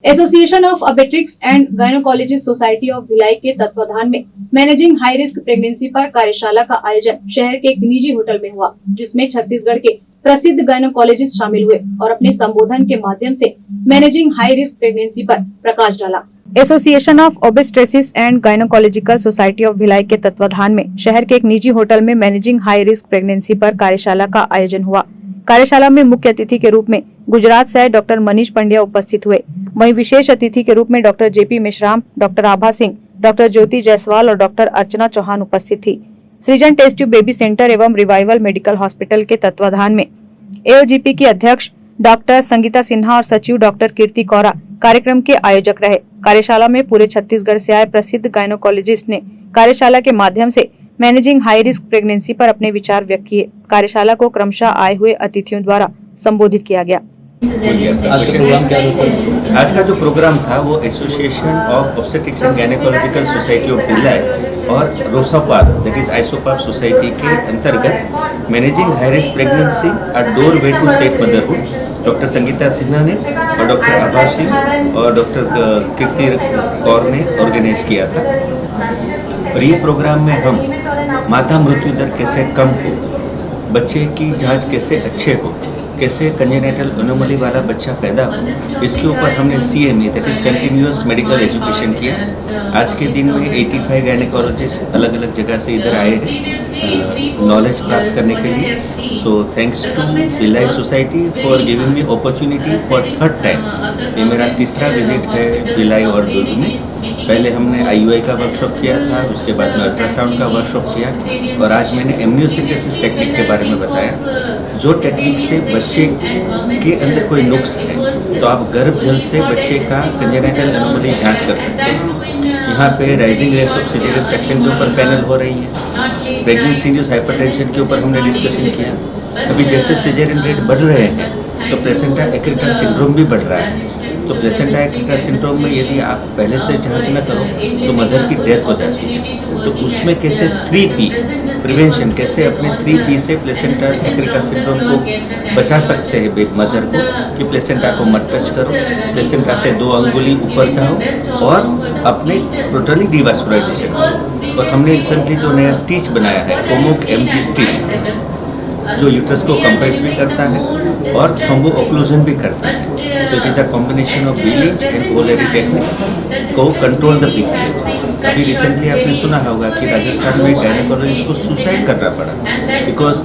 Association of obstetrics and gynaecologist society of Bhilai के तत्वाधान में मैनेजिंग हाई रिस्क प्रेगनेंसी पर कार्यशाला का आयोजन शहर के एक निजी होटल में हुआ, जिसमें छत्तीसगढ़ के प्रसिद्ध गायनोकोलॉजिस्ट शामिल हुए और अपने संबोधन के माध्यम से मैनेजिंग हाई रिस्क प्रेगनेंसी पर प्रकाश डाला। Association of obstetrics and gynaecological society of Bhilai के तत्वाधान में शहर के एक निजी होटल में मैनेजिंग हाई रिस्क प्रेगनेंसी पर कार्यशाला का आयोजन हुआ। कार्यशाला में मुख्य अतिथि के रूप में गुजरात से डॉक्टर मनीष पंड्या उपस्थित हुए। वहीं विशेष अतिथि के रूप में डॉक्टर जेपी मेश्राम, डॉक्टर आभा सिंह, डॉक्टर ज्योति जायसवाल और डॉक्टर अर्चना चौहान उपस्थित थी। सृजन टेस्ट ट्यूब बेबी सेंटर एवं रिवाइवल मेडिकल हॉस्पिटल के तत्वाधान में एओजीपी की अध्यक्ष डॉक्टर संगीता सिन्हा और सचिव डॉक्टर कीर्ति कौरा कार्यक्रम के आयोजक रहे। कार्यशाला में पूरे छत्तीसगढ़ से आए प्रसिद्ध गायनोकोलॉजिस्ट ने कार्यशाला के माध्यम से मैनेजिंग हाई रिस्क प्रेगनेंसी पर अपने विचार व्यक्त किए। कार्यशाला को क्रमशः आए हुए अतिथियों द्वारा संबोधित किया गया। आज का जो प्रोग्राम था वो association of obstetrics and gynaecological society of Bhilai और रोसापाल दैट इज आइसोपाप सोसाइटी के अंतर्गत managing high risk pregnancy a doorway to safe motherhood doctor Sangeeta Sinha ने और डॉक्टर आभा सिंह और डॉक्टर कीर्ति कौर ने ऑर्गेनाइज किया था। और ये प्रोग्राम में हम माता मृत्यु दर कैसे कम हो, बच्चे की जांच कैसे अच्छे हो, कैसे कंजेनिटल एनोमली वाला बच्चा पैदा हो, इसके ऊपर हमने CME that is continuous medical education किया। आज के दिन में 85 गायनेकोलॉजिस्ट अलग अलग जगह से इधर आए हैं नॉलेज प्राप्त करने के लिए। So thanks to Bhilai society for giving me opportunity for third time. ये मेरा तीसरा विजिट है भिलाई और दुर्ग में। पहले हमने IUI का वर्कशॉप किया था, उसके बाद में अल्ट्रासाउंड का वर्कशॉप किया और आज मैंने एमनियोसेंटेसिस टेक्निक के बारे में बताया। जो टेक्निक से बच्चे के अंदर कोई नुक्स है तो आप गर्भ जल से बच्चे का कंजेनिटल एनोमली जांच कर सकते हैं। यहाँ पे rising rates of caesarean section के ऊपर पैनल हो रही है। प्रेगनेंसी इंड्यूस्ड हाइपरटेंशन के ऊपर हमने डिस्कशन किया। अभी जैसे सिजेरियन रेट बढ़ रहे हैं तो प्लेसेंटा एक्रिटा सिंड्रोम भी बढ़ रहा है। तो प्लेसेंटा एक्रिटा सिंड्रोम में यदि आप पहले से जांच न करो तो मदर की डेथ हो जाती है। तो उसमें कैसे 3P प्रिवेंशन, कैसे अपने 3P से प्लेसेंटा एक्रिटा सिंड्रोम को बचा सकते हैं मदर को कि प्लेसेंटा को मत टच करो, प्लेसेंटा से 2 अंगुली ऊपर जाओ और अपने टोटली डिवास्कुलराइजेशन करो। और हमने रिसेंटली जो नया स्टिच बनाया है कोमोक MG स्टिच, जो यूट्रस को कंप्रेस भी करता है और थ्रोम्बो ओक्लूजन भी करता है। तो it is a combination of Billing and ओलेरी technique को कंट्रोल द PPH। अभी रिसेंटली आपने सुना होगा कि राजस्थान में गायनेकोलॉजिस्ट को सुसाइड करना पड़ा बिकॉज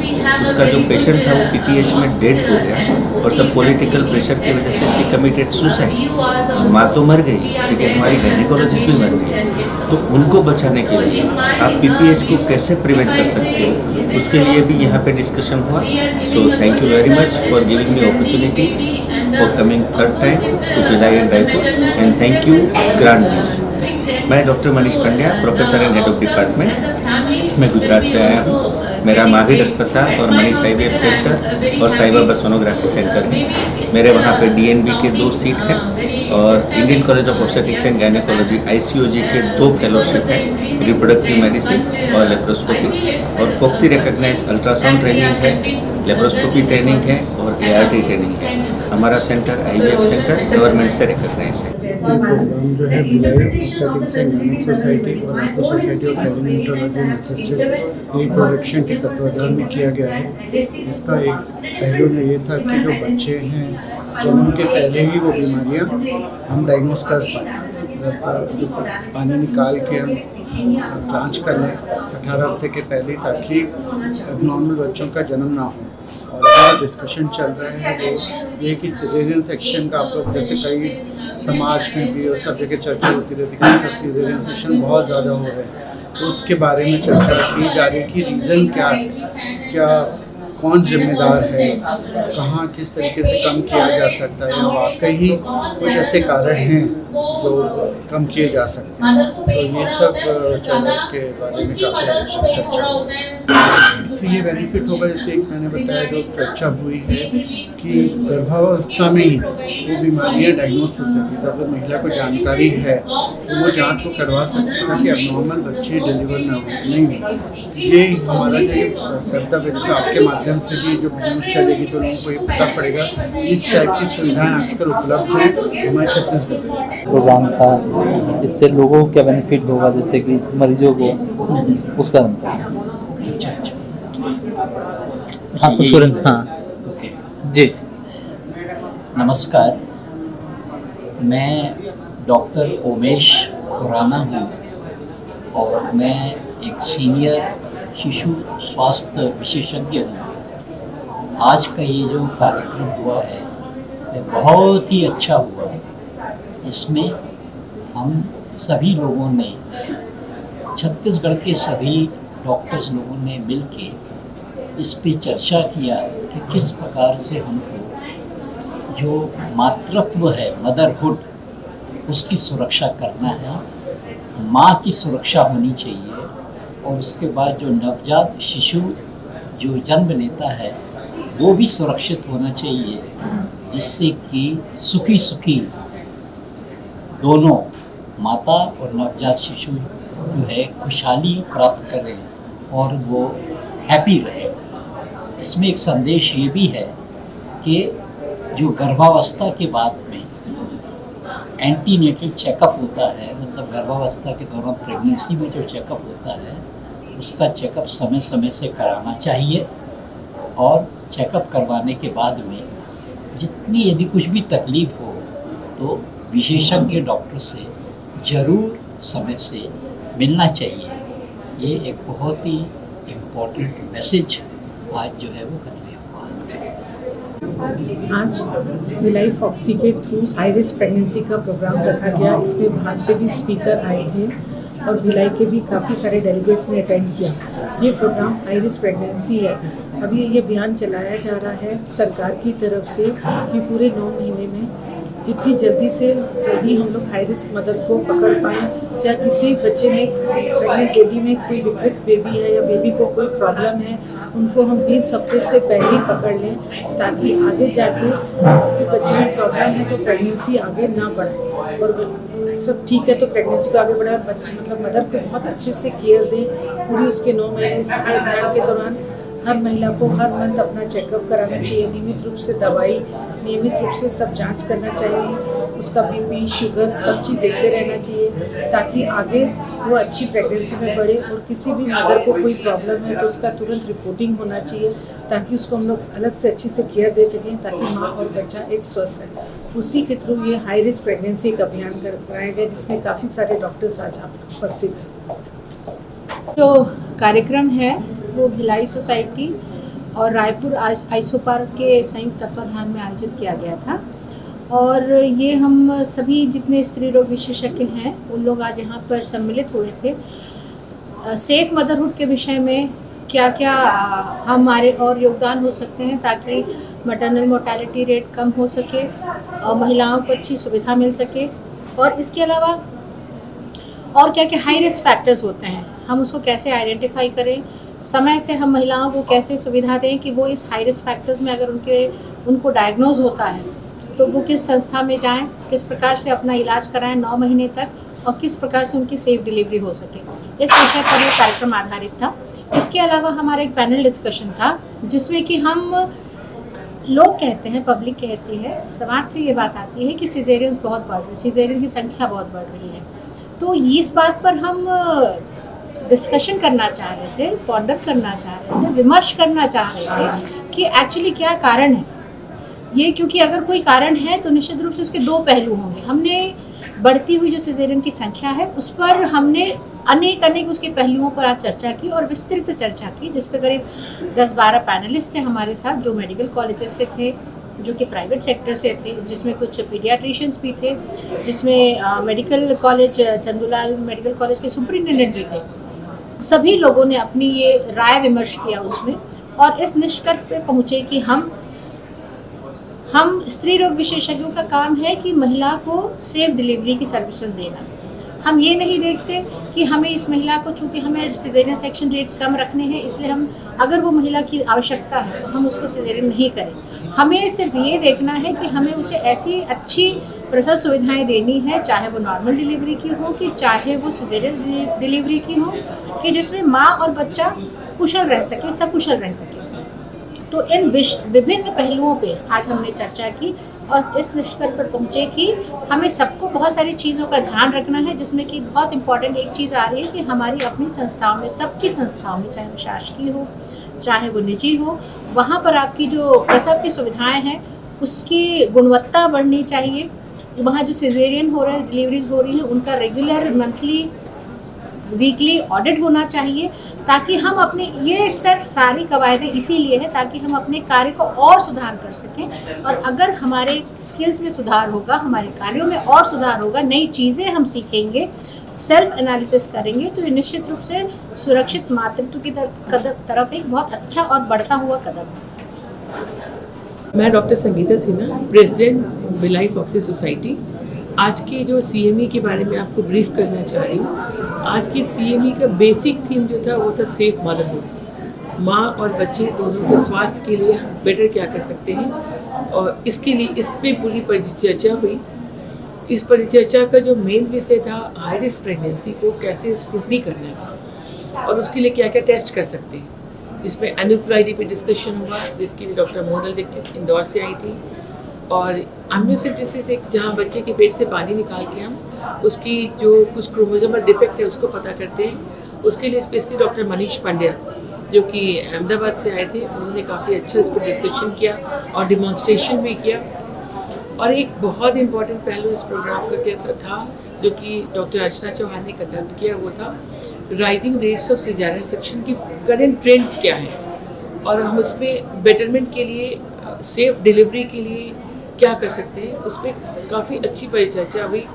उसका जो पेशेंट था वो PPH में डेड हो गया और सब पॉलिटिकल प्रेशर की वजह से शी कमिटेड सुसाइड। माँ तो मर गई लेकिन हमारी गायनेकोलॉजिस्ट भी मर गई। तो उनको बचाने के लिए आप PPH को कैसे प्रिवेंट कर सकते हो, उसके लिए भी यहाँ पे डिस्कशन हुआ। So thank you very much for giving me opportunity for coming third time to Bhilai and Raipur and thank you grand news. मैं doctor Manish Pandya, professor and head of department, मैं गुजरात से आया हूँ। मेरा महावीर अस्पताल और मनीष IVF सेंटर और साई बाबा सोनोग्राफी सेंटर है। मेरे वहाँ पे DNB के 2 सीट हैं और Indian college of obstetrics and gynaecology ICOG के 2 फेलोशिप हैं, रिप्रोडक्टिव मेडिसिन और लेप्रोस्कोपी। और फोक्सी रिकॉग्नाइज अल्ट्रासाउंड ट्रेनिंग है, लेप्रोस्कोपी ट्रेनिंग है और ART ट्रेनिंग है। हमारा सेंटर IVF सेंटर गवर्नमेंट से रिकॉग्नाइज है। ये प्रोग्राम जो है Bhilai obstetrics and gynaec society और Raipur society of perinatology and obstetrics reproduction के तत्वाधान में किया गया है। इसका एक पहलू में ये था कि जो बच्चे हैं जन्म के पहले ही वो बीमारियां हम डायग्नोस कर पानी निकाल के हम जांच कर लें 18 हफ्ते के पहले, ताकि एबनॉर्मल बच्चों का जन्म ना हो। और अभी डिस्कशन चल रहा है वो ये कि सिजेरियन सेक्शन का आप लोग जैसे कई समाज में भी और सब जगह चर्चा होती रहती है कि सिजेरियन सेक्शन बहुत ज़्यादा हो रहे हैं। तो उसके बारे में चर्चा की जा रही है कि रीज़न क्या है, क्या कौन जिम्मेदार है, कहाँ किस तरीके से कम किया जा सकता है। वाकई कुछ ऐसे कारण हैं जो कम किए जा सकते हैं। तो ये सब चैनल के बारे में काफ़ी आवश्यक चर्चा हुई। इससे ये बेनिफिट होगा, जैसे एक मैंने बताया जो चर्चा हुई है कि गर्भावस्था में ही वो बीमारियाँ डायग्नोस हो सकती है। अगर महिला को जानकारी है तो वो जांच वो करवा सकती है ताकि एबनॉर्मल बच्चे डिलीवर नहीं हो। ये हमारा जो कर्तव्य है, आपके माध्यम से भी जो न्यूज़ चलेगी तो लोगों को ये पता पड़ेगा इस टाइप की सुविधाएं आजकल उपलब्ध हैं हमारे छत्तीसगढ़ में। प्रोग्राम था, इससे लोगों को क्या बेनिफिट होगा, जैसे कि मरीजों को, उसका अच्छा। हाँ कुछ हाँ ओके। जी। नमस्कार, मैं डॉक्टर उमेश खुराना हूँ और मैं एक सीनियर शिशु स्वास्थ्य विशेषज्ञ हूँ। आज का ये जो कार्यक्रम हुआ है ये बहुत ही अच्छा हुआ। इसमें हम सभी लोगों ने, छत्तीसगढ़ के सभी डॉक्टर्स लोगों ने मिलके इस पे चर्चा किया कि किस प्रकार से हमको जो मातृत्व है, मदरहुड, उसकी सुरक्षा करना है। माँ की सुरक्षा होनी चाहिए और उसके बाद जो नवजात शिशु जो जन्म लेता है वो भी सुरक्षित होना चाहिए, जिससे कि सुखी दोनों माता और नवजात शिशु जो है खुशहाली प्राप्त करें और वो हैप्पी रहे। इसमें एक संदेश ये भी है कि जो गर्भावस्था के बाद में एंटीनेटल चेकअप होता है, मतलब गर्भावस्था के दौरान प्रेगनेंसी में जो चेकअप होता है उसका चेकअप समय समय से कराना चाहिए और चेकअप करवाने के बाद में जितनी यदि कुछ भी तकलीफ़ हो तो विशेषज्ञ डॉक्टर से ज़रूर समय से मिलना चाहिए। ये एक बहुत ही इम्पोर्टेंट मैसेज आज जो है वो कन्वे हुआ। आज भिलाई फॉक्सी के थ्रू हाई रिस्क प्रेगनेंसी का प्रोग्राम रखा गया। इसमें बाहर से भी स्पीकर आए थे और भिलाई के भी काफ़ी सारे डेलीगेट्स ने अटेंड किया। ये प्रोग्राम हाई रिस्क प्रेगनेंसी है। अभी ये अभियान चलाया जा रहा है सरकार की तरफ से कि पूरे 9 महीने में जितनी जल्दी से जल्दी हम लोग हाई रिस्क मदर को पकड़ पाएँ, या किसी बच्चे में, प्रेग्नेंट लेडी में कोई विकृत बेबी है या बेबी को कोई प्रॉब्लम है, उनको हम 20 हफ्ते से पहले ही पकड़ लें ताकि आगे जाके कि बच्चे में प्रॉब्लम है तो प्रेगनेंसी आगे ना बढ़े और सब ठीक है तो प्रेगनेंसी को आगे बढ़ाए। बच्चे मतलब मदर को बहुत अच्छे से केयर दें पूरी उसके 9 महीने इस अभियान के दौरान। हर महिला को हर मंथ अपना चेकअप कराना चाहिए, नियमित रूप से दवाई, नियमित रूप से सब जांच करना चाहिए, उसका बीपी, शुगर सब चीज़ देखते रहना चाहिए ताकि आगे वो अच्छी प्रेगनेंसी में बढ़े। और किसी भी मदर को कोई प्रॉब्लम है तो उसका तुरंत रिपोर्टिंग होना चाहिए ताकि उसको हम लोग अलग से अच्छी से केयर दे सकें ताकि माँ और बच्चा एक स्वस्थ रहे। उसी के थ्रू ये हाई रिस्क प्रेगनेंसी का अभियान कराया गया जिसमें काफ़ी सारे डॉक्टर्स आज उपस्थित थे। जो कार्यक्रम है वो भिलाई सोसाइटी और रायपुर आइसो पार्क के संयुक्त तत्वाधान में आयोजित किया गया था और ये हम सभी जितने स्त्री रोग विशेषज्ञ हैं उन लोग आज यहाँ पर सम्मिलित हुए थे। सेफ मदरहुड के विषय में क्या क्या हमारे और योगदान हो सकते हैं ताकि मैटरनल मोर्टेलिटी रेट कम हो सके और महिलाओं को अच्छी सुविधा मिल सके, और इसके अलावा और क्या क्या हाई रिस्क फैक्टर्स होते हैं हम उसको कैसे आइडेंटिफाई करें, समय से हम महिलाओं को कैसे सुविधा दें कि वो इस हाई रिस्क फैक्टर्स में अगर उनको डायग्नोज होता है तो वो किस संस्था में जाएं, किस प्रकार से अपना इलाज कराएं 9 महीने तक और किस प्रकार से उनकी सेफ डिलीवरी हो सके। इस विषय पर ये कार्यक्रम आधारित था। इसके अलावा हमारा एक पैनल डिस्कशन था जिसमें कि हम लोग कहते हैं, पब्लिक कहती है, समाज से ये बात आती है कि सिजेरियंस बहुत बढ़ रही, सिजेरियन की संख्या बहुत बढ़ रही है। तो इस बात पर हम डिस्कशन करना चाह रहे थे, पॉन्डर करना चाह रहे थे, विमर्श करना चाह रहे थे कि एक्चुअली क्या कारण है ये, क्योंकि अगर कोई कारण है तो निश्चित रूप से इसके 2 पहलू होंगे। हमने बढ़ती हुई जो सिजेरियन की संख्या है उस पर हमने अनेक उसके पहलुओं पर आज चर्चा की और विस्तृत चर्चा की, जिस पर करीब 10-12 पैनलिस्ट थे हमारे साथ जो मेडिकल कॉलेजेस से थे, जो कि प्राइवेट सेक्टर से थे, जिसमें कुछ पीडियाट्रिशियंस भी थे, जिसमें medical college Chandulal medical college के सुपरिटेंडेंट भी थे। सभी लोगों ने अपनी ये राय विमर्श किया उसमें और इस निष्कर्ष पे पहुँचे कि हम हम स्त्री रोग विशेषज्ञों का काम है कि महिला को सेफ डिलीवरी की सर्विसेज देना। हम ये नहीं देखते कि हमें इस महिला को, चूँकि हमें सिजेरियन सेक्शन रेट्स कम रखने हैं, इसलिए हम अगर वो महिला की आवश्यकता है तो हम उसको सिजेरियन नहीं करें। हमें सिर्फ ये देखना है कि हमें उसे ऐसी अच्छी प्रसव सुविधाएं देनी है, चाहे वो नॉर्मल डिलीवरी की हो कि चाहे वो सिजेरियन डिलीवरी की हो, कि जिसमें माँ और बच्चा कुशल रह सके, सकुशल रह सके। तो इन विभिन्न पहलुओं पे आज हमने चर्चा की और इस निष्कर्ष पर पहुँचे कि हमें सबको बहुत सारी चीज़ों का ध्यान रखना है, जिसमें कि बहुत इंपॉर्टेंट एक चीज़ आ रही है कि हमारी अपनी संस्थाओं में, सबकी संस्थाओं में, चाहे वो शासकीय हो चाहे वो निजी हो, वहाँ पर आपकी जो प्रसव की सुविधाएं हैं उसकी गुणवत्ता बढ़नी चाहिए। वहाँ जो सिजेरियन हो रहे हैं, डिलीवरीज हो रही हैं, उनका रेगुलर मंथली वीकली ऑडिट होना चाहिए, ताकि हम अपने, ये सिर्फ सारी कवायदें इसीलिए है ताकि हम अपने कार्य को और सुधार कर सकें। और अगर हमारे स्किल्स में सुधार होगा, हमारे कार्यों में और सुधार होगा, नई चीज़ें हम सीखेंगे, सेल्फ एनालिसिस करेंगे, तो ये निश्चित रूप से सुरक्षित मातृत्व की तरफ एक बहुत अच्छा और बढ़ता हुआ कदम है। मैं doctor Sangeeta Sinha, president Bhilai FOGSI society. आज की जो CME के बारे में आपको ब्रीफ करना चाह रही हूँ। आज की CME का बेसिक थीम जो था वो था सेफ मदरहुड। माँ और बच्चे दोनों के स्वास्थ्य के लिए बेटर क्या कर सकते हैं, और इसके लिए इस पर पूरी परिचर्चा हुई। इस परिचर्चा का जो मेन विषय था, हाई रिस्क प्रेगनेंसी को कैसे स्क्रूटनी करना है और उसके लिए क्या क्या टेस्ट कर सकते हैं। इसमें एनुप्लाइडी पे डिस्कशन हुआ, जिसके लिए डॉक्टर मोहनल दीक्षित इंदौर से आई थी, और एम्नियोसेप्टिसिस, एक जहाँ बच्चे के पेट से पानी निकाल के हम उसकी जो कुछ क्रोमोसोमल डिफेक्ट है उसको पता करते हैं। उसके लिए स्पेशली डॉक्टर मनीष पांड्या जो कि अहमदाबाद से आए थे, उन्होंने काफ़ी अच्छा इस पर डिस्कशन किया और डिमॉन्स्ट्रेशन भी किया। और एक बहुत इम्पॉर्टेंट पहलू इस प्रोग्राम का क्या था, जो कि डॉक्टर अर्चना चौहान ने कंडक्ट किया, वो था rising rates of caesarean section की करेंट ट्रेंड्स क्या हैं और हम उसमें बेटरमेंट के लिए, सेफ डिलीवरी के लिए क्या कर सकते हैं। उस पर काफ़ी अच्छी परिचर्चा हुई।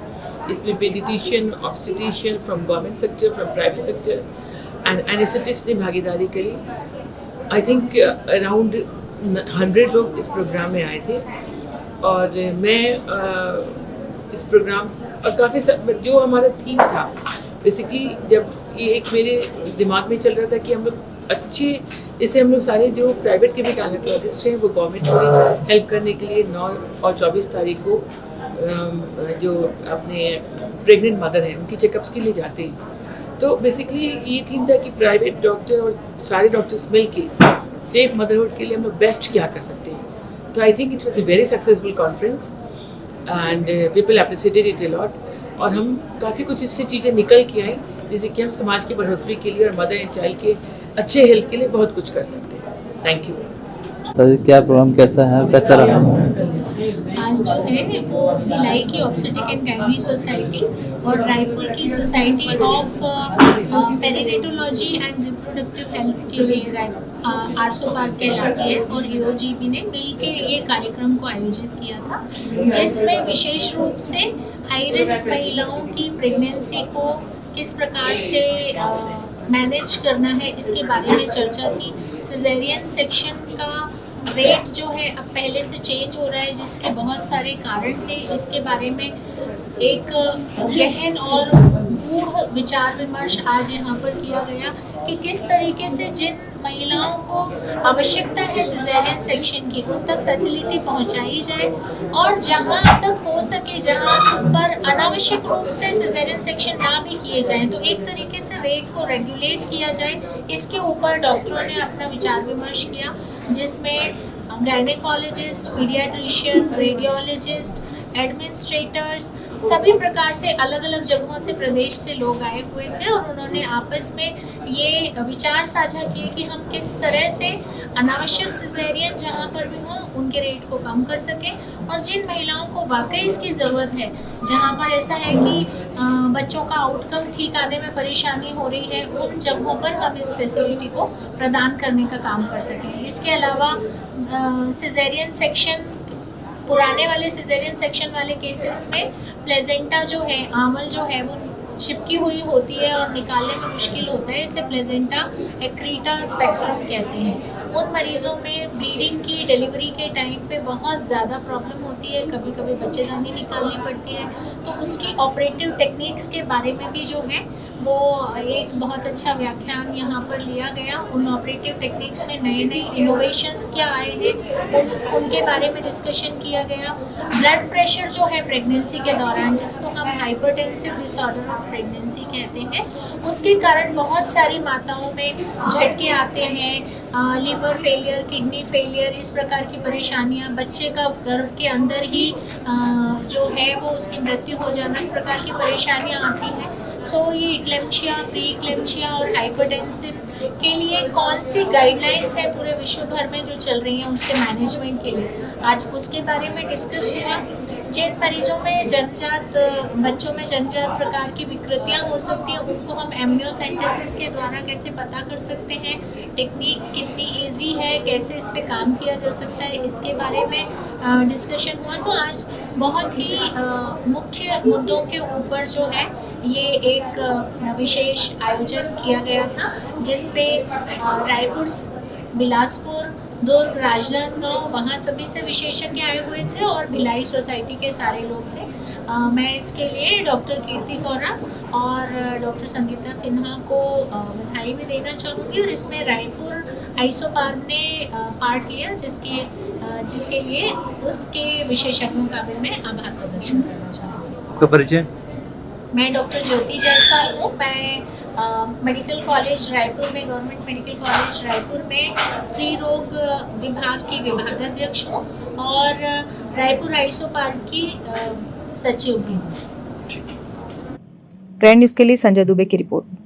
इसमें paediatrician, obstetrician from government sector, from private sector and anaesthetist ने भागीदारी करी। आई थिंक अराउंड 100 लोग इस प्रोग्राम में आए थे। और मैं इस प्रोग्राम और काफ़ी जो हमारा थीम था, बेसिकली जब ये एक मेरे दिमाग में चल रहा था कि हम लोग अच्छे, जैसे हम लोग सारे जो प्राइवेट के भी गायनेकोलॉजिस्ट हैं वो गवर्नमेंट में हेल्प करने के लिए 9 और 24 तारीख को जो अपने प्रेग्नेंट मदर हैं उनकी चेकअप्स के लिए जाते हैं। तो बेसिकली ये थीम था कि प्राइवेट डॉक्टर और सारे डॉक्टर्स मिल के सेफ मदरहुड के लिए हम लोग बेस्ट क्या कर सकते हैं। तो I think it was a very successful conference and people appreciated it a lot. और हम काफ़ी कुछ इससे चीज़ें निकल के आई, जैसे कि हम समाज की बढ़ोतरी के लिए और मदर एंड चाइल्ड के अच्छे हेल्थ के लिए बहुत कुछ कर सकते हैं। Thank you. तो क्या प्रोग्राम कैसा है, कैसा रहा? आज जो है वो भिलाई की ऑब्स्टेट्रिक एंड गायनी सोसाइटी और रायपुर की society of perinatology and reproductive health के लिए आरसोपार कहलाती है और AOGB ने मिलकर ये कार्यक्रम को आयोजित किया था, जिसमें विशेष रूप से हाई रिस्क महिलाओं की प्रेगनेंसी को किस प्रकार से मैनेज करना है इसके बारे में चर्चा थी। सिजेरियन सेक्शन का रेट जो है अब पहले से चेंज हो रहा है, जिसके बहुत सारे कारण थे। इसके बारे में एक गहन और गूढ़ विचार विमर्श आज यहाँ पर किया गया कि किस तरीके से जिन महिलाओं को आवश्यकता है सिजेरियन सेक्शन की, उन तक फैसिलिटी पहुँचाई जाए और जहाँ तक हो सके, जहाँ पर अनावश्यक रूप से सिजेरियन सेक्शन ना भी किए जाएँ, तो एक तरीके से रेट को रेगुलेट किया जाए। इसके ऊपर डॉक्टरों ने अपना विचार विमर्श किया, जिसमें गायनेकोलॉजिस्ट, पीडियाट्रिशियन, रेडियोलॉजिस्ट, एडमिनिस्ट्रेटर्स, सभी प्रकार से अलग अलग जगहों से, प्रदेश से लोग आए हुए थे और उन्होंने आपस में ये विचार साझा किए कि हम किस तरह से अनावश्यक सिजेरियन जहाँ पर भी हों उनके रेट को कम कर सकें और जिन महिलाओं को वाकई इसकी ज़रूरत है, जहाँ पर ऐसा है कि बच्चों का आउटकम ठीक आने में परेशानी हो रही है, उन जगहों पर हम इस फैसिलिटी को प्रदान करने का काम कर सकें। इसके अलावा सिजेरियन सेक्शन, पुराने वाले सिजेरियन सेक्शन वाले केसेस में प्लेजेंटा जो है, आंवल जो है, वो चिपकी हुई होती है और निकालने में मुश्किल होता है। इसे प्लेजेंटा एक्रीटा स्पेक्ट्रम कहते हैं। उन मरीज़ों में ब्लीडिंग की डिलीवरी के टाइम पे बहुत ज़्यादा प्रॉब्लम होती है, कभी कभी बच्चेदानी निकालनी पड़ती है, तो उसकी ऑपरेटिव टेक्निक्स के बारे में भी जो है वो एक बहुत अच्छा व्याख्यान यहाँ पर लिया गया। उन ऑपरेटिव टेक्निक्स में नए नए इनोवेशंस क्या आए हैं उनके बारे में डिस्कशन किया गया। ब्लड प्रेशर जो है प्रेगनेंसी के दौरान, जिसको हम हाइपरटेंसिव डिसऑर्डर ऑफ प्रेगनेंसी कहते हैं, उसके कारण बहुत सारी माताओं में झटके आते हैं, लीवर फेलियर, किडनी फेलियर, इस प्रकार की परेशानियां, बच्चे का गर्भ के अंदर ही जो है वो उसकी मृत्यु हो जाना, इस प्रकार की परेशानियां आती हैं। सो ये इक्लेम्शिया, प्री इक्लेम्शिया और हाइपरटेंशन के लिए कौन सी गाइडलाइंस है पूरे विश्व भर में जो चल रही हैं उसके मैनेजमेंट के लिए, आज उसके बारे में डिस्कस हुआ। जिन मरीजों में जन्मजात बच्चों में जन्मजात प्रकार की विकृतियां हो सकती हैं उनको हम एमनियोसेंटेसिस के द्वारा कैसे पता कर सकते हैं, टेक्निक कितनी इजी है, कैसे इस पे काम किया जा सकता है, इसके बारे में डिस्कशन हुआ। तो आज बहुत ही मुख्य मुद्दों के ऊपर जो है ये एक विशेष आयोजन किया गया था, जिसपे रायपुर, बिलासपुर, दुर्ग, राजनांदगांव, वहाँ सभी से विशेषज्ञ आए हुए थे और भिलाई सोसाइटी के सारे लोग थे। मैं इसके लिए डॉक्टर कीर्ति गौरा और डॉक्टर संगीता सिन्हा को बधाई भी देना चाहूँगी, और इसमें रायपुर आइसोपार्म ने पार्ट लिया, जिसके लिए उसके विशेषज्ञों का भी मैं आभार प्रदर्शन करना चाहूँगी। आपका परिचय? मैं डॉक्टर ज्योति जायसवाल हूँ। मैं मेडिकल कॉलेज रायपुर में, गवर्नमेंट मेडिकल कॉलेज रायपुर में स्त्री रोग विभाग की विभागाध्यक्ष हूँ और रायपुर आइसोपार्म की सचिव भी हूँ। ट्रेंड न्यूज़ के लिए संजय दुबे की रिपोर्ट।